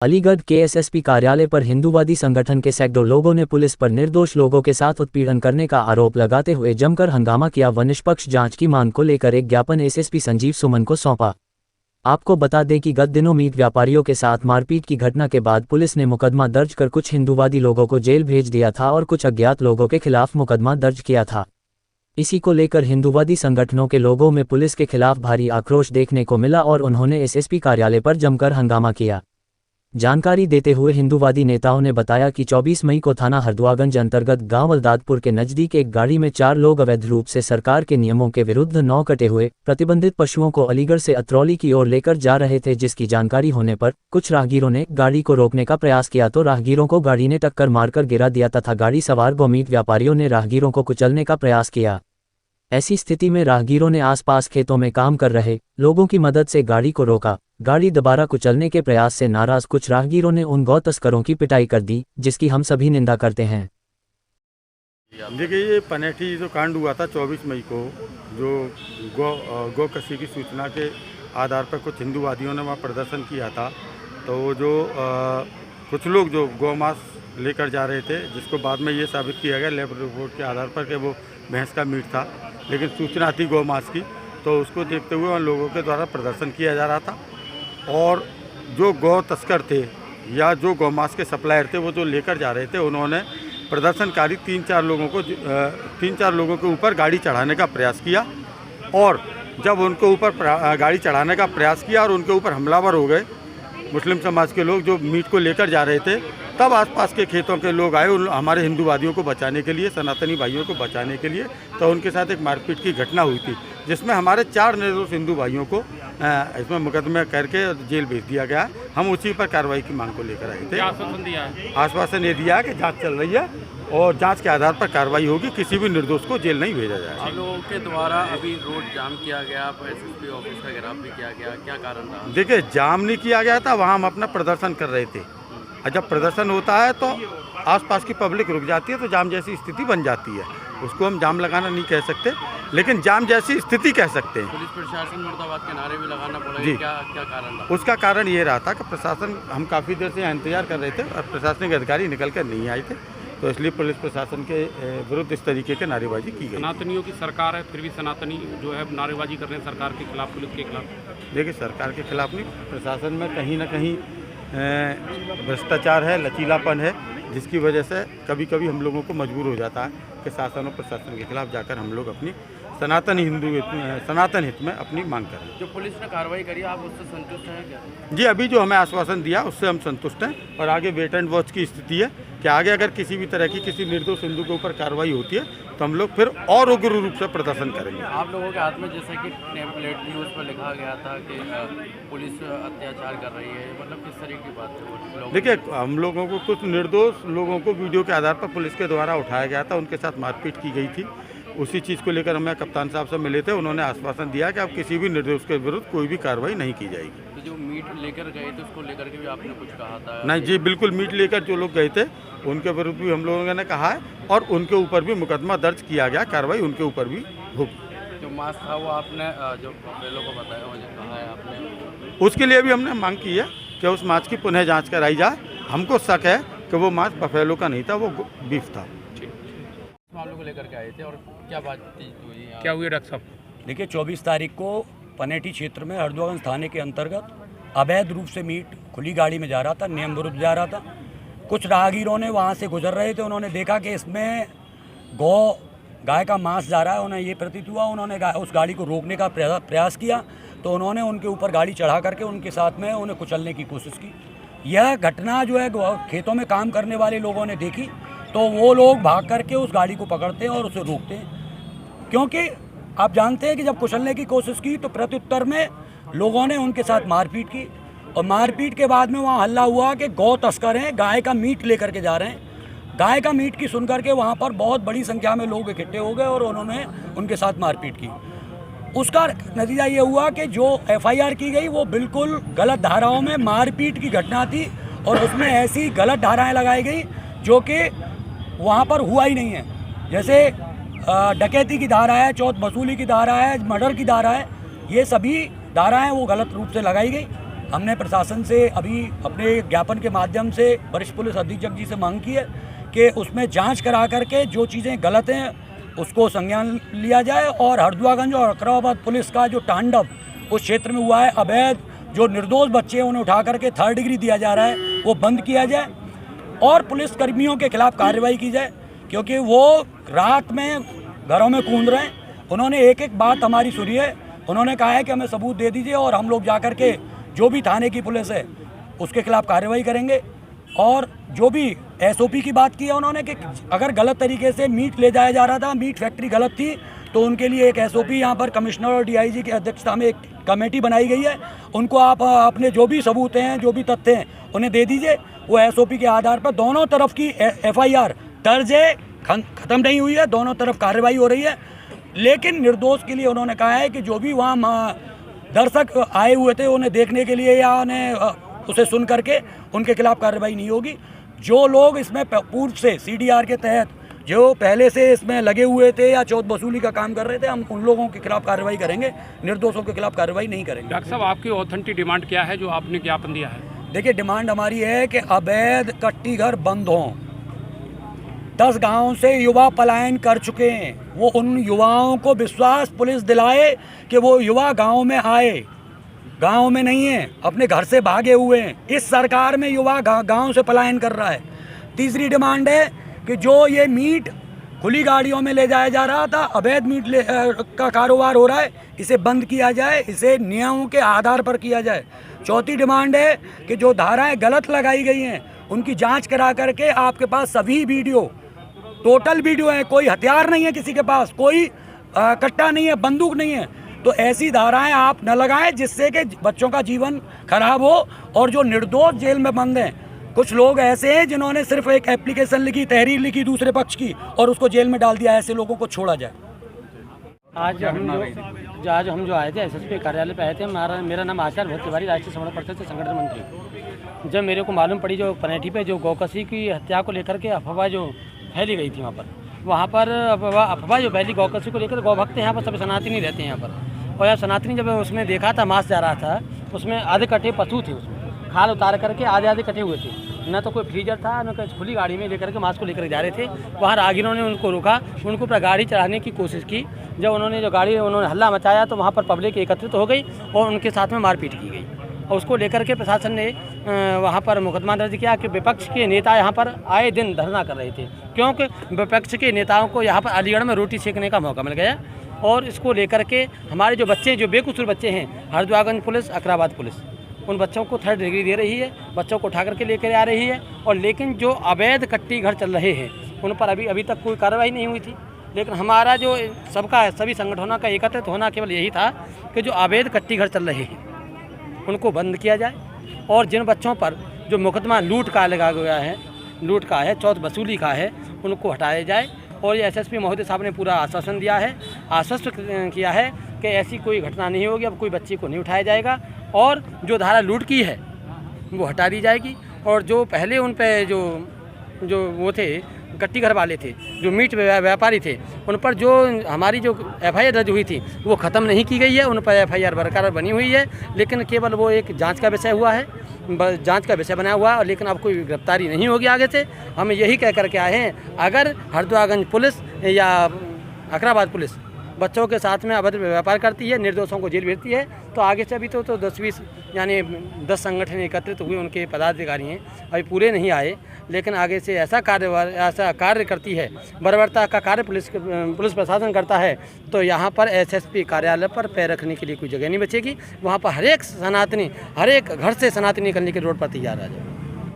अलीगढ़ के एसएसपी कार्यालय पर हिंदूवादी संगठन के सैकड़ों लोगों ने पुलिस पर निर्दोष लोगों के साथ उत्पीड़न करने का आरोप लगाते हुए जमकर हंगामा किया व निष्पक्ष जांच की मांग को लेकर एक ज्ञापन एसएसपी संजीव सुमन को सौंपा। आपको बता दें कि गत दिनों मीट व्यापारियों के साथ मारपीट की घटना के बाद पुलिस ने मुकदमा दर्ज कर कुछ हिंदूवादी लोगों को जेल भेज दिया था और कुछ अज्ञात लोगों के खिलाफ मुकदमा दर्ज किया था। इसी को लेकर हिंदूवादी संगठनों के लोगों में पुलिस के खिलाफ भारी आक्रोश देखने को मिला और उन्होंने एसएसपी कार्यालय पर जमकर हंगामा किया। जानकारी देते हुए हिंदूवादी नेताओं ने बताया कि 24 मई को थाना हरदुआगंज अंतर्गत गांव अल्दादपुर के नजदीक एक गाड़ी में 4 लोग अवैध रूप से सरकार के नियमों के विरुद्ध 9 कटे हुए प्रतिबंधित पशुओं को अलीगढ़ से अतरौली की ओर लेकर जा रहे थे, जिसकी जानकारी होने पर कुछ राहगीरों ने गाड़ी को रोकने का प्रयास किया तो राहगीरों को गाड़ी ने टक्कर मारकर गिरा दिया तथा गाड़ी सवार गोमीट व्यापारियों ने राहगीरों को कुचलने का प्रयास किया। ऐसी स्थिति में राहगीरों ने आसपास खेतों में काम कर रहे लोगों की मदद से गाड़ी को रोका। गाड़ी दोबारा कुचलने के प्रयास से नाराज कुछ राहगीरों ने उन गौ तस्करों की पिटाई कर दी, जिसकी हम सभी निंदा करते हैं। देखिए, ये पनेठी जो कांड हुआ था 24 मई को, जो गौ कसी की सूचना के आधार पर कुछ हिंदूवादियों ने वहाँ प्रदर्शन किया था, तो वो जो कुछ लोग जो गौ मांस लेकर जा रहे थे, जिसको बाद में ये साबित किया गया लैब रिपोर्ट के आधार पर कि वो भैंस का मीट था, लेकिन सूचना थी गौ मांस की, तो उसको देखते हुए उन लोगों के द्वारा प्रदर्शन किया जा रहा था। और जो गौ तस्कर थे या जो गौ मांस के सप्लायर थे, वो जो लेकर जा रहे थे, उन्होंने प्रदर्शनकारी 3-4 लोगों के ऊपर गाड़ी चढ़ाने का प्रयास किया। और जब उनके ऊपर गाड़ी चढ़ाने का प्रयास किया और उनके ऊपर हमलावर हो गए मुस्लिम समाज के लोग जो मीट को लेकर जा रहे थे, तब आसपास के खेतों के लोग आए हमारे हिंदूवादियों को बचाने के लिए, सनातनी भाइयों को बचाने के लिए। तो उनके साथ एक मारपीट की घटना हुई थी, जिसमें हमारे 4 निर्दोष हिंदू भाइयों को इसमें मुकदमे करके जेल भेज दिया गया है। हम उसी पर कार्रवाई की मांग को लेकर आए थे। आश्वासन ये दिया है कि जांच चल रही है और जांच के आधार पर कार्रवाई होगी, किसी भी निर्दोष को जेल नहीं भेजा जाएगा। आप लोगों के द्वारा अभी रोड जाम किया गया, एसएसपी ऑफिस का घेराव भी किया गया, क्या कारण रहा? देखिए, जाम नहीं किया गया था, वहाँ हम अपना प्रदर्शन कर रहे थे। और जब प्रदर्शन होता है तो आसपास की पब्लिक रुक जाती है, तो जाम जैसी स्थिति बन जाती है। उसको हम जाम लगाना नहीं कह सकते, लेकिन जाम जैसी स्थिति कह सकते हैं। पुलिस प्रशासन मुर्दाबाद के नारे भी लगाना पड़ेगा, क्या कारण रहा? उसका कारण ये रहा था कि प्रशासन, हम काफ़ी देर से इंतजार कर रहे थे और प्रशासनिक अधिकारी निकल कर नहीं आए थे, तो इसलिए पुलिस प्रशासन के विरुद्ध इस तरीके की नारेबाजी की गई। सनातनियों की सरकार है, फिर भी सनातनी जो है नारेबाजी कर रहे हैं सरकार के खिलाफ, पुलिस के खिलाफ। देखिए, सरकार के खिलाफ नहीं, प्रशासन में कहीं ना कहीं भ्रष्टाचार है, लचीलापन है, जिसकी वजह से कभी कभी हम लोगों को मजबूर हो जाता है कि शासन और प्रशासन के खिलाफ जाकर हम लोग अपनी सनातन हित में अपनी मांग करें। जो पुलिस ने कार्रवाई करी, आप उससे संतुष्ट हैं क्या? जी, अभी जो हमें आश्वासन दिया उससे हम संतुष्ट हैं और आगे वेट एंड वॉच की स्थिति है कि आगे अगर किसी भी तरह की किसी निर्दोष हिंदू के ऊपर कार्रवाई होती है तो हम लोग फिर और उग्र रूप से प्रदर्शन करेंगे। आप लोगों के हाथ में जैसे कि नेम प्लेट थी, उस पर लिखा गया था कि पुलिस अत्याचार कर रही है, मतलब किस तरह की बात है? देखिए, हम लोगों को कुछ निर्दोष लोगों को वीडियो के आधार पर पुलिस के द्वारा उठाया गया था, उनके साथ मारपीट की गई थी। उसी चीज़ को लेकर हमें कप्तान साहब से मिले थे, उन्होंने आश्वासन दिया कि अब किसी भी निर्दोष के विरुद्ध कोई भी कार्रवाई नहीं की जाएगी। तो जो मीट लेकर गए थे उसको लेकर के भी आपने कुछ कहा था? नहीं जी, बिल्कुल, मीट लेकर जो लोग गए थे उनके विरुद्ध भी हम लोगों ने कहा है और उनके ऊपर भी मुकदमा दर्ज किया गया, कार्रवाई उनके ऊपर भी होगी। जो मांस था वो आपने जो बफेलो को बताया, मुझे कहा है आपने, उसके लिए भी हमने मांग की है कि उस मांस की पुनः जाँच कराई जाए। हमको शक है कि वो मांस बफेलो का नहीं था, वो बीफ था। मामले को लेकर के आए थे और क्या बातचीत हुई? क्या हुई डॉक्टर साहब? देखिए, 24 तारीख को पनेठी क्षेत्र में हरदुआगंज थाने के अंतर्गत अवैध रूप से मीट खुली गाड़ी में जा रहा था, नियम विरुद्ध जा रहा था। कुछ राहगीरों ने वहाँ से गुजर रहे थे, उन्होंने देखा कि इसमें गाय का मांस जा रहा है, उन्हें ये प्रतीत हुआ, उन्होंने उस गाड़ी को रोकने का प्रयास किया, तो उन्होंने उनके ऊपर गाड़ी चढ़ा करके उनके साथ में उन्हें कुचलने की कोशिश की। यह घटना जो है खेतों में काम करने वाले लोगों ने देखी, तो वो लोग भाग करके उस गाड़ी को पकड़ते हैं और उसे रोकते हैं, क्योंकि आप जानते हैं कि जब कुचलने की कोशिश की तो प्रत्युत्तर में लोगों ने उनके साथ मारपीट की और मारपीट के बाद में वहाँ हल्ला हुआ कि गौ तस्कर हैं, गाय का मीट लेकर के जा रहे हैं। गाय का मीट की सुनकर के वहाँ पर बहुत बड़ी संख्या में लोग इकट्ठे हो गए और उन्होंने उनके साथ मारपीट की। उसका नतीजा ये हुआ कि जो एफआईआर की गई वो बिल्कुल गलत धाराओं में मारपीट की घटना थी और उसमें ऐसी गलत धाराएँ लगाई गई जो कि वहाँ पर हुआ ही नहीं है। जैसे डकैती की धारा है, चौथ वसूली की धारा है, मर्डर की धारा है, ये सभी धाराएं वो गलत रूप से लगाई गई हमने प्रशासन से अभी अपने ज्ञापन के माध्यम से वरिष्ठ पुलिस अधीक्षक जी से मांग की है कि उसमें जांच करा करके जो चीज़ें गलत हैं उसको संज्ञान लिया जाए और हरदुआगंज और अकराबाद पुलिस का जो तांडव उस क्षेत्र में हुआ है, अवैध जो निर्दोष बच्चे हैं उन्हें उठा करके 3rd डिग्री दिया जा रहा है वो बंद किया जाए और पुलिस कर्मियों के खिलाफ कार्रवाई की जाए, क्योंकि वो रात में घरों में कूद रहे हैं। उन्होंने एक एक बात हमारी सुनी है। उन्होंने कहा है कि हमें सबूत दे दीजिए और हम लोग जा कर के जो भी थाने की पुलिस है उसके खिलाफ कार्रवाई करेंगे। और जो भी SOP की बात की है उन्होंने कि अगर गलत तरीके से मीट ले जाया जा रहा था, मीट फैक्ट्री गलत थी, तो उनके लिए एक SOP यहाँ पर कमिश्नर और DIG की अध्यक्षता में एक कमेटी बनाई गई है। उनको आप अपने जो भी सबूत हैं, जो भी तथ्य हैं उन्हें दे दीजिए। वो SOP के आधार पर दोनों तरफ की FIR दर्ज है, ख़त्म नहीं हुई है, दोनों तरफ कार्रवाई हो रही है। लेकिन निर्दोष के लिए उन्होंने कहा है कि जो भी वहाँ दर्शक आए हुए थे उन्हें देखने के लिए या उन्हें उसे सुन करके उनके खिलाफ कार्रवाई नहीं होगी। जो लोग इसमें पूर्व से CDR के तहत जो पहले से इसमें लगे हुए थे या चौथ वसूली का काम कर रहे थे, हम उन लोगों के खिलाफ कार्रवाई करेंगे, निर्दोषों के खिलाफ कार्रवाई नहीं करेंगे। डॉक्टर साहब, आपकी ऑथेंटिक डिमांड क्या है जो आपने ज्ञापन दिया है? देखिए, डिमांड हमारी है कि अवैध कट्टी घर बंद हों। 10 गाँव से युवा पलायन कर चुके हैं, वो उन युवाओं को विश्वास पुलिस दिलाए कि वो युवा गाँव में आए, गांव में नहीं है, अपने घर से भागे हुए हैं। इस सरकार में युवा गांव से पलायन कर रहा है। तीसरी डिमांड है कि जो ये मीट खुली गाड़ियों में ले जाया जा रहा था, अवैध मीट का कारोबार हो रहा है, इसे बंद किया जाए, इसे नियमों के आधार पर किया जाए। चौथी डिमांड है कि जो धाराएं गलत लगाई गई हैं उनकी जांच करा करके आपके पास सभी वीडियो, टोटल वीडियो है, कोई हथियार नहीं है किसी के पास, कोई कट्टा नहीं है, बंदूक नहीं है, तो ऐसी धाराएं आप न लगाएं जिससे कि बच्चों का जीवन खराब हो। और जो निर्दोष जेल में बंद हैं, कुछ लोग ऐसे हैं जिन्होंने सिर्फ एक एप्लीकेशन लिखी, तहरीर लिखी दूसरे पक्ष की और उसको जेल में डाल दिया, ऐसे लोगों को छोड़ा जाए। आज हम जो आए थे SSP कार्यालय पे आए थे। मेरा नाम आचार्य भरत तिवारी, राष्ट्रीय समन्वय परिषद से संगठन मंत्री। जब मेरे को मालूम पड़ी जो पनेठी पे जो गौकसी की हत्या को लेकर के अफवाह जो फैली गई थी वहाँ पर अफवाह जो फैली गौकसी को लेकर, गौ भक्त यहाँ पर सब सनातनी रहते हैं यहाँ पर, और यहाँ सनातनी जब उसमें देखा था मांस जा रहा था, उसमें आधे कटे पशु थे, उसमें खाल उतार करके आधे कटे हुए थे, न तो कोई फ्रीजर था न कोई, खुली गाड़ी में लेकर के मांस को लेकर जा रहे थे। वहाँ राहगीरों ने उनको रोका, उनको पर गाड़ी चढ़ाने की कोशिश की। जब उन्होंने हल्ला मचाया तो वहाँ पर पब्लिक एकत्रित हो गई और उनके साथ में मारपीट की गई, और उसको लेकर के प्रशासन ने वहाँ पर मुकदमा दर्ज किया कि विपक्ष के नेता यहाँ पर आए दिन धरना कर रहे थे, क्योंकि विपक्ष के नेताओं को यहाँ पर अलीगढ़ में रोटी सेकने का मौका मिल गया। और इसको लेकर के हमारे जो बच्चे, जो बेकसूर बच्चे हैं, हरदुआगंज पुलिस, अकराबाद पुलिस उन बच्चों को 3rd डिग्री दे रही है, बच्चों को उठा करके लेकर आ रही है। और लेकिन जो अवैध कट्टी घर चल रहे हैं उन पर अभी तक कोई कार्रवाई नहीं हुई थी। लेकिन हमारा जो सबका, सभी संगठनों का एकत्रित होना केवल यही था कि जो अवैध कट्टी घर चल रहे हैं उनको बंद किया जाए, और जिन बच्चों पर जो मुकदमा लूट का लगा गया है, लूट का है, चौथ वसूली का है, उनको हटाया जाए। और ये SSP महोदय साहब ने पूरा आश्वासन दिया है, आश्वस्त किया है कि ऐसी कोई घटना नहीं होगी, अब कोई बच्चे को नहीं उठाया जाएगा, और जो धारा लूट की है वो हटा दी जाएगी। और जो पहले उन पे जो वो थे कट्टी घर वाले थे, जो मीट व्यापारी थे, उन पर जो हमारी जो FIR दर्ज हुई थी वो ख़त्म नहीं की गई है, उन पर FIR बरकरार बनी हुई है, लेकिन केवल वो एक जांच का विषय हुआ है, जांच का विषय बना हुआ है, लेकिन अब कोई गिरफ्तारी नहीं होगी आगे से। हम यही कह करके आए हैं, अगर हरदुआगंज पुलिस या अकराबाद पुलिस बच्चों के साथ में अवैध व्यापार करती है, निर्दोषों को जेल भेजती है, तो आगे से अभी तो 10-20 यानी 10 संगठन एकत्रित हुए, उनके पदाधिकारी हैं, अभी पूरे नहीं आए, लेकिन आगे से ऐसा कार्य करती है, बर्बरता का कार्य पुलिस प्रशासन करता है, तो यहाँ पर SSP कार्यालय पर पैर रखने के लिए कोई जगह नहीं बचेगी। वहाँ पर हर एक घर से सनातनी निकलने के रोड पर तैयार आ जाए।